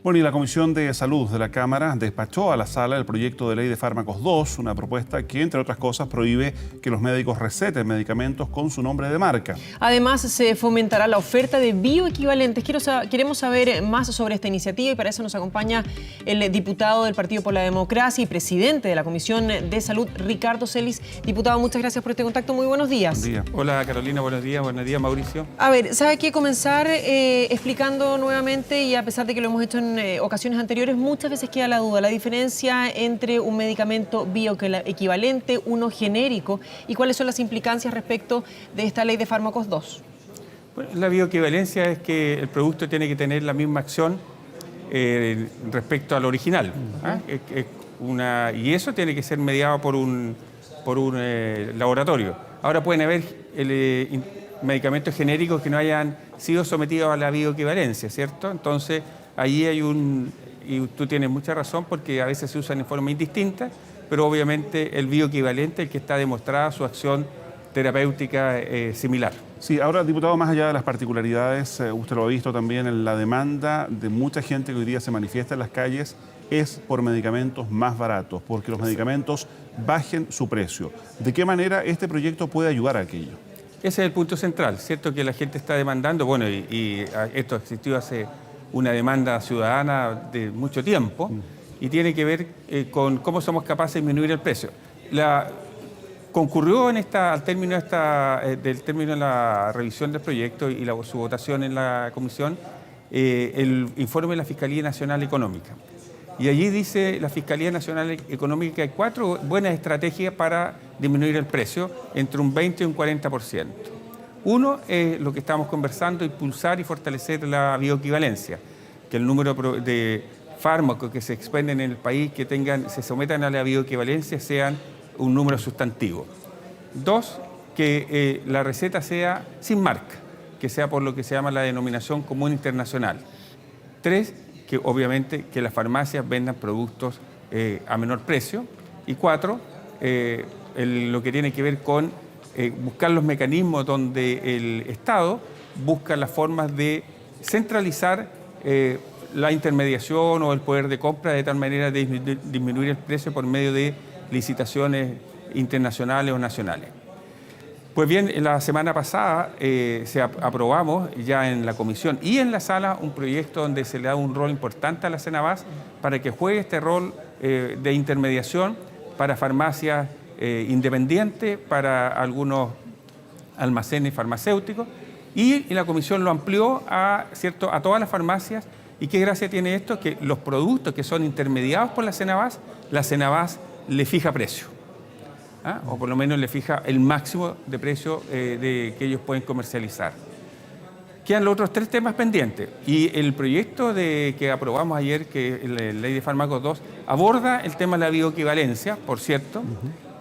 Bueno, y la Comisión de Salud de la Cámara despachó a la sala el proyecto de ley de fármacos 2, una propuesta que, entre otras cosas, prohíbe que los médicos receten medicamentos con su nombre de marca. Además, se fomentará la oferta de bioequivalentes. Queremos saber más sobre esta iniciativa y para eso nos acompaña el diputado del Partido por la Democracia y presidente de la Comisión de Salud, Ricardo Celis. Diputado, muchas gracias por este contacto. Muy buenos días. Buen día. Hola Carolina, buenos días Mauricio. A ver, ¿sabe qué? Comenzar explicando nuevamente, y a pesar de que lo hemos hecho en ocasiones anteriores, muchas veces queda la duda, la diferencia entre un medicamento bioequivalente, uno genérico, y cuáles son las implicancias respecto de esta ley de fármacos 2. Bueno, la bioequivalencia es que el producto tiene que tener la misma acción respecto al original. Y eso tiene que ser mediado por un laboratorio. Ahora pueden haber medicamentos genéricos que no hayan sido sometidos a la bioequivalencia, ¿cierto? Entonces, ahí y tú tienes mucha razón porque a veces se usan en forma indistinta, pero obviamente el bioequivalente es el que está demostrada su acción terapéutica similar. Sí, ahora, diputado, más allá de las particularidades, usted lo ha visto también en la demanda de mucha gente que hoy día se manifiesta en las calles, es por medicamentos más baratos, porque los medicamentos bajen su precio. ¿De qué manera este proyecto puede ayudar a aquello? Ese es el punto central, ¿cierto? Que la gente está demandando, bueno, y esto existió hace una demanda ciudadana de mucho tiempo, y tiene que ver con cómo somos capaces de disminuir el precio. Concurrió al término de la revisión del proyecto y su votación en la comisión, el informe de la Fiscalía Nacional Económica. Y allí dice la Fiscalía Nacional Económica que hay 4 buenas estrategias para disminuir el precio, entre un 20 y un 40%. Uno es lo que estamos conversando, impulsar y fortalecer la bioequivalencia, que el número de fármacos que se expenden en el país que se sometan a la bioequivalencia sean un número sustantivo. 2, que la receta sea sin marca, que sea por lo que se llama la denominación común internacional. 3, que obviamente que las farmacias vendan productos a menor precio. Y 4, lo que tiene que ver con buscar los mecanismos donde el Estado busca las formas de centralizar la intermediación o el poder de compra de tal manera de disminuir el precio por medio de licitaciones internacionales o nacionales. Pues bien, la semana pasada aprobamos ya en la comisión y en la sala un proyecto donde se le da un rol importante a la Cenabás para que juegue este rol de intermediación para farmacias independientes, para algunos almacenes farmacéuticos, y la comisión lo amplió a todas las farmacias. ¿Y qué gracia tiene esto? Que los productos que son intermediados por la Cenabás le fija precio, o por lo menos le fija el máximo de precio que ellos pueden comercializar. Quedan los otros 3 temas pendientes, y el proyecto que aprobamos ayer, que es la Ley de Fármacos 2, aborda el tema de la bioequivalencia, por cierto,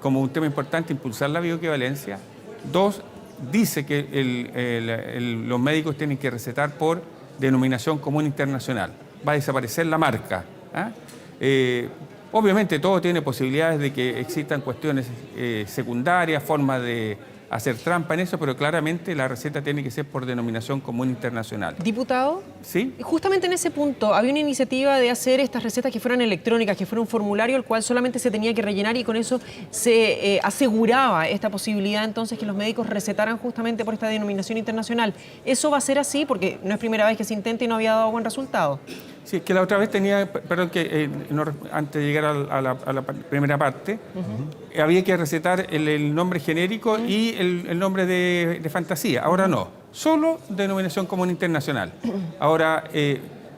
como un tema importante, impulsar la bioequivalencia. 2, dice que los médicos tienen que recetar por denominación común internacional. Va a desaparecer la marca. Obviamente todo tiene posibilidades de que existan cuestiones secundarias, formas de hacer trampa en eso, pero claramente la receta tiene que ser por denominación común internacional. Diputado, ¿sí? Justamente en ese punto había una iniciativa de hacer estas recetas que fueran electrónicas, que fuera un formulario al cual solamente se tenía que rellenar, y con eso se aseguraba esta posibilidad entonces que los médicos recetaran justamente por esta denominación internacional. ¿Eso va a ser así? Porque no es primera vez que se intenta y no había dado buen resultado. Sí, que la otra vez antes de llegar a la primera parte, había que recetar el nombre genérico y el nombre de fantasía. Ahora no, solo denominación común internacional. Ahora,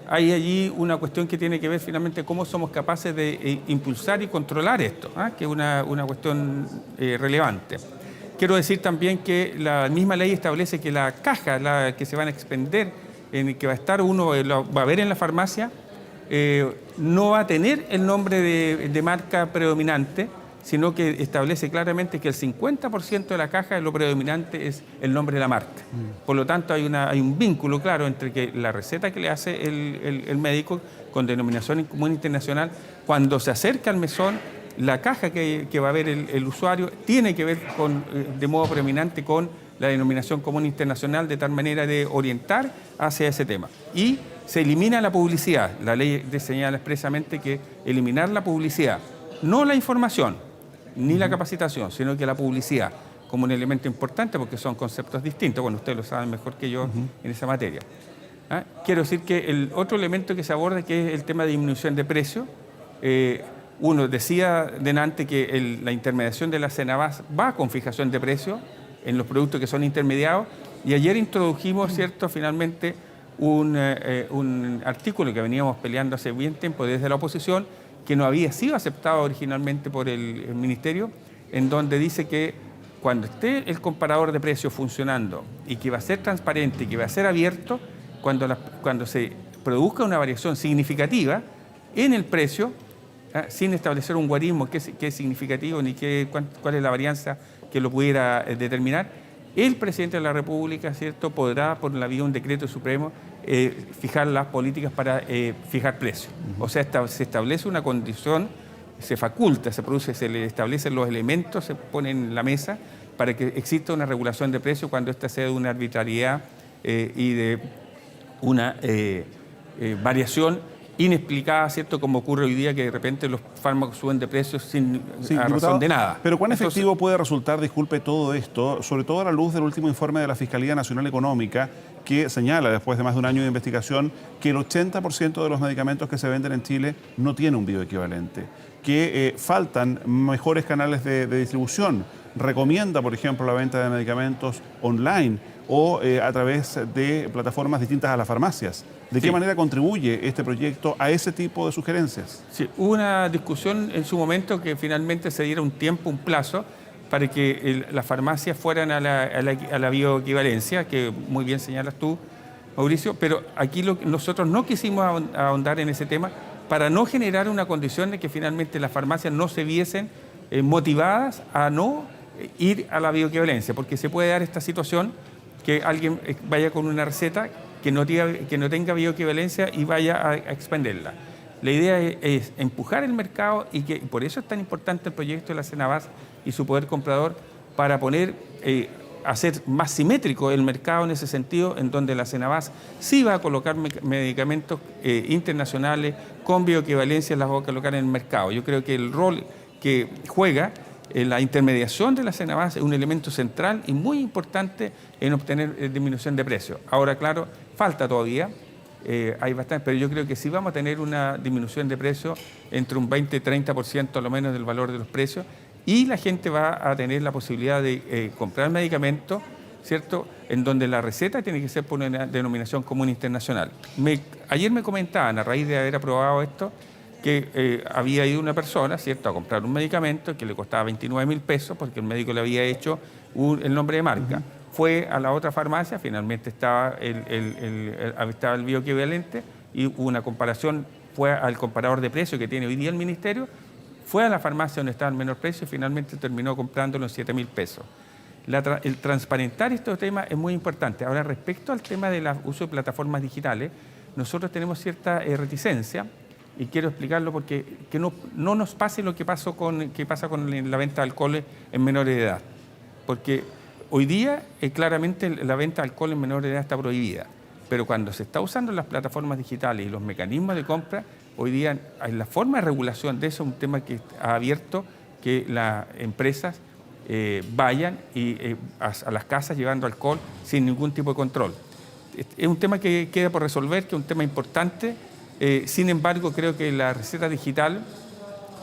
hay allí una cuestión que tiene que ver finalmente cómo somos capaces de impulsar y controlar esto, que es una cuestión relevante. Quiero decir también que la misma ley establece que la caja que se van a expender, en el que va a estar va a ver en la farmacia, no va a tener el nombre de marca predominante, sino que establece claramente que el 50% de la caja de lo predominante es el nombre de la marca. Por lo tanto, hay un vínculo claro entre que la receta que le hace el médico con denominación común internacional, cuando se acerca al mesón, la caja que va a ver el usuario tiene que ver de modo predominante con la denominación común internacional de tal manera de orientar hacia ese tema. Y se elimina la publicidad. La ley señala expresamente que eliminar la publicidad, no la información, ni la capacitación, sino que la publicidad como un elemento importante porque son conceptos distintos. Bueno, ustedes lo saben mejor que yo en esa materia. ¿Ah? Quiero decir que el otro elemento que se aborda, que es el tema de disminución de precios, uno decía delante que la intermediación de la Cenabás va con fijación de precios en los productos que son intermediados, y ayer introdujimos, ¿cierto?, finalmente un artículo que veníamos peleando hace bien tiempo desde la oposición, que no había sido aceptado originalmente por el Ministerio, en donde dice que cuando esté el comparador de precios funcionando y que va a ser transparente y que va a ser abierto, cuando se produzca una variación significativa en el precio, sin establecer un guarismo qué es significativo ni cuál es la varianza que lo pudiera determinar, el presidente de la República, ¿cierto?, podrá, por la vía de un decreto supremo, fijar las políticas para fijar precios. O sea, se establece una condición, se faculta, se le establecen los elementos, se ponen en la mesa para que exista una regulación de precios cuando ésta sea de una arbitrariedad y de una variación inexplicada, ¿cierto?, como ocurre hoy día, que de repente los fármacos suben de precios sin razón de nada. Pero ¿cuán efectivo puede resultar, disculpe, todo esto, sobre todo a la luz del último informe de la Fiscalía Nacional Económica, que señala, después de más de un año de investigación, que el 80% de los medicamentos que se venden en Chile no tiene un bioequivalente, que faltan mejores canales de distribución? Recomienda, por ejemplo, la venta de medicamentos online o a través de plataformas distintas a las farmacias. ¿De qué manera contribuye este proyecto a ese tipo de sugerencias? Sí, hubo una discusión en su momento que finalmente se diera un tiempo, un plazo, para que las farmacias fueran a la bioequivalencia, que muy bien señalas tú, Mauricio, pero aquí nosotros no quisimos ahondar en ese tema para no generar una condición de que finalmente las farmacias no se viesen motivadas a no ir a la bioequivalencia, porque se puede dar esta situación que alguien vaya con una receta que no tenga bioequivalencia y vaya a expenderla. La idea es empujar el mercado y por eso es tan importante el proyecto de la Cenabás y su poder comprador, para hacer más simétrico el mercado en ese sentido, en donde la Cenabás sí va a colocar medicamentos internacionales con bioequivalencia, las va a colocar en el mercado. Yo creo que el rol que juega la intermediación de la Cenabás es un elemento central y muy importante en obtener disminución de precios. Ahora, claro, falta todavía, hay bastante, pero yo creo que sí vamos a tener una disminución de precios entre un 20 y 30% a lo menos del valor de los precios, y la gente va a tener la posibilidad de comprar medicamentos, ¿cierto?, en donde la receta tiene que ser por una denominación común internacional. Ayer me comentaban, a raíz de haber aprobado esto, que había ido una persona, ¿cierto?, a comprar un medicamento que le costaba 29.000 pesos porque el médico le había hecho el nombre de marca. Fue a la otra farmacia, finalmente estaba el bioequivalente y hubo una comparación, fue al comparador de precios que tiene hoy día el Ministerio, fue a la farmacia donde estaba el menor precio y finalmente terminó comprándolo en 7.000 pesos. El transparentar estos temas es muy importante. Ahora, respecto al tema del uso de plataformas digitales, nosotros tenemos cierta reticencia, y quiero explicarlo porque que no nos pase lo que pasa con la venta de alcohol en menores de edad. Porque hoy día claramente la venta de alcohol en menores de edad está prohibida, pero cuando se está usando las plataformas digitales y los mecanismos de compra, hoy día la forma de regulación de eso es un tema que ha abierto que las empresas vayan a las casas llevando alcohol sin ningún tipo de control. Es un tema que queda por resolver, que es un tema importante. Sin embargo, creo que la receta digital,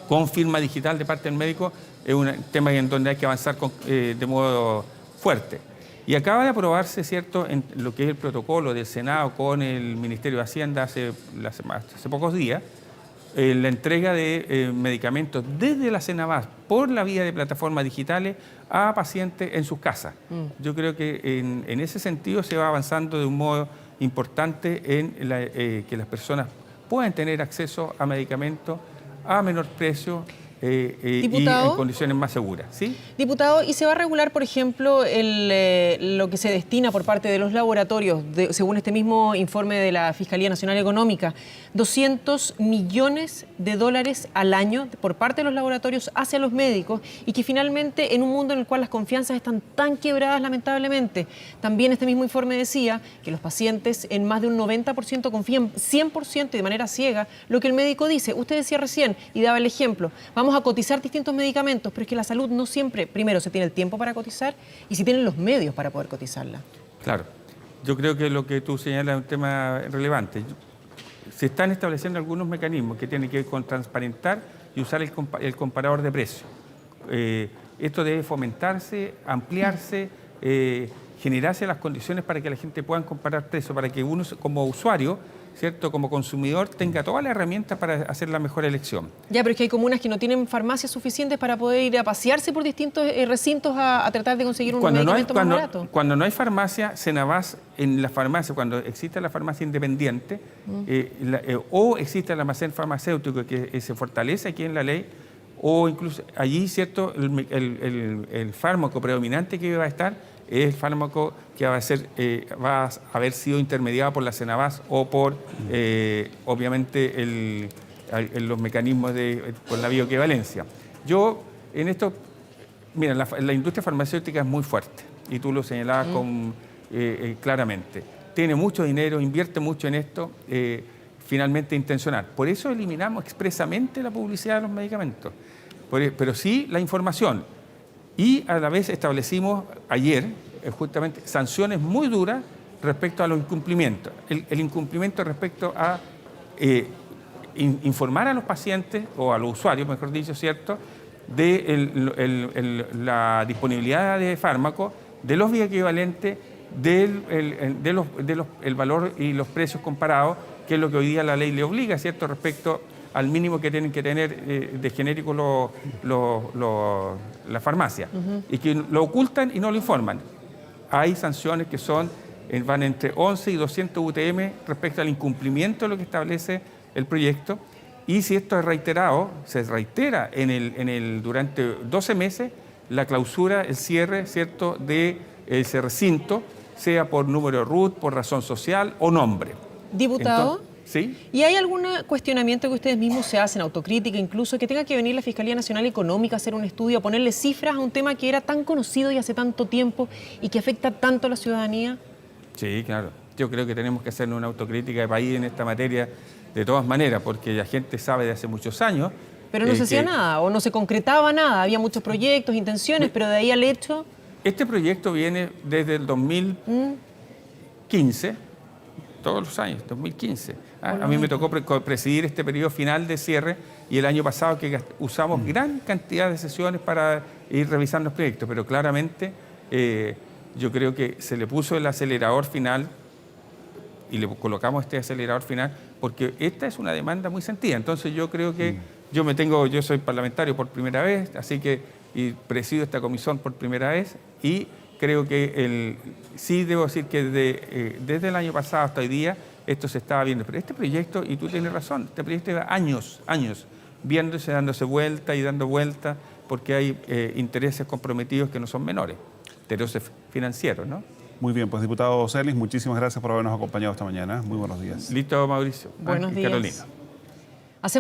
con firma digital de parte del médico, es un tema en donde hay que avanzar de modo fuerte. Y acaba de aprobarse, ¿cierto?, en lo que es el protocolo del Senado con el Ministerio de Hacienda hace pocos días, la entrega de medicamentos desde la Cenabás por la vía de plataformas digitales a pacientes en sus casas. Yo creo que en ese sentido se va avanzando de un modo importante en que las personas puedan tener acceso a medicamentos a menor precio y en condiciones más seguras. ¿Sí? Diputado, ¿y se va a regular, por ejemplo, lo que se destina por parte de los laboratorios, según este mismo informe de la Fiscalía Nacional Económica, 200 millones de dólares al año por parte de los laboratorios hacia los médicos, y que finalmente en un mundo en el cual las confianzas están tan quebradas lamentablemente, también este mismo informe decía que los pacientes en más de un 90% confían 100% y de manera ciega lo que el médico dice? Usted decía recién y daba el ejemplo, vamos a cotizar distintos medicamentos, pero es que la salud no siempre, primero, se tiene el tiempo para cotizar y si tienen los medios para poder cotizarla. Claro. Yo creo que lo que tú señalas es un tema relevante. Se están estableciendo algunos mecanismos que tienen que ver con transparentar y usar el comparador de precios. Esto debe fomentarse, ampliarse, generarse las condiciones para que la gente pueda comparar precios, para que uno como usuario, ¿cierto?, como consumidor, tenga todas las herramientas para hacer la mejor elección. Ya, pero es que hay comunas que no tienen farmacias suficientes para poder ir a pasearse por distintos recintos a tratar de conseguir un medicamento más barato. Cuando no hay farmacia, Senabas, en la farmacia, cuando existe la farmacia independiente, o existe el almacén farmacéutico que se fortalece aquí en la ley, o incluso allí, ¿cierto?, el fármaco predominante que va a estar es el fármaco que va a haber sido intermediado por la Senabas o por, obviamente, los mecanismos por la bioequivalencia. Yo, en esto, mira, la industria farmacéutica es muy fuerte, y tú lo señalabas claramente. Tiene mucho dinero, invierte mucho en esto, finalmente intencional. Por eso eliminamos expresamente la publicidad de los medicamentos, pero sí la información. Y a la vez establecimos ayer justamente sanciones muy duras respecto a los incumplimientos. El incumplimiento respecto a informar a los pacientes, o a los usuarios, mejor dicho, ¿cierto?, de la disponibilidad de fármacos, de los bioequivalentes, del valor y los precios comparados, que es lo que hoy día la ley le obliga, ¿cierto?, respecto al mínimo que tienen que tener de genérico la farmacia, y que lo ocultan y no lo informan. Hay sanciones que van entre 11 y 200 UTM respecto al incumplimiento de lo que establece el proyecto, y si esto es reiterado, se reitera durante 12 meses la clausura, el cierre, ¿cierto?, de ese recinto, sea por número de RUT, por razón social o nombre. Diputado. Entonces, ¿sí? ¿Y hay algún cuestionamiento que ustedes mismos se hacen, autocrítica incluso, que tenga que venir la Fiscalía Nacional Económica a hacer un estudio, a ponerle cifras a un tema que era tan conocido y hace tanto tiempo y que afecta tanto a la ciudadanía? Sí, claro. Yo creo que tenemos que hacer una autocrítica de país en esta materia de todas maneras, porque la gente sabe de hace muchos años. Pero no se hacía nada, o no se concretaba nada, había muchos proyectos, intenciones, pero de ahí al hecho... Este proyecto viene desde el 2015, todos los años, 2015. A mí me tocó presidir este periodo final de cierre, y el año pasado que usamos gran cantidad de sesiones para ir revisando los proyectos, pero claramente yo creo que se le puso el acelerador final, y le colocamos este acelerador final porque esta es una demanda muy sentida. Entonces yo creo que yo soy parlamentario por primera vez, así que y presido esta comisión por primera vez, y creo que sí debo decir que desde el año pasado hasta hoy día esto se estaba viendo. Pero este proyecto, y tú tienes razón, este proyecto lleva años viéndose, dándose vuelta y dando vuelta, porque hay intereses comprometidos que no son menores, intereses financieros, ¿no? Muy bien, pues diputado Celis, muchísimas gracias por habernos acompañado esta mañana. Muy buenos días. Listo, Mauricio. Buenos días. Carolina.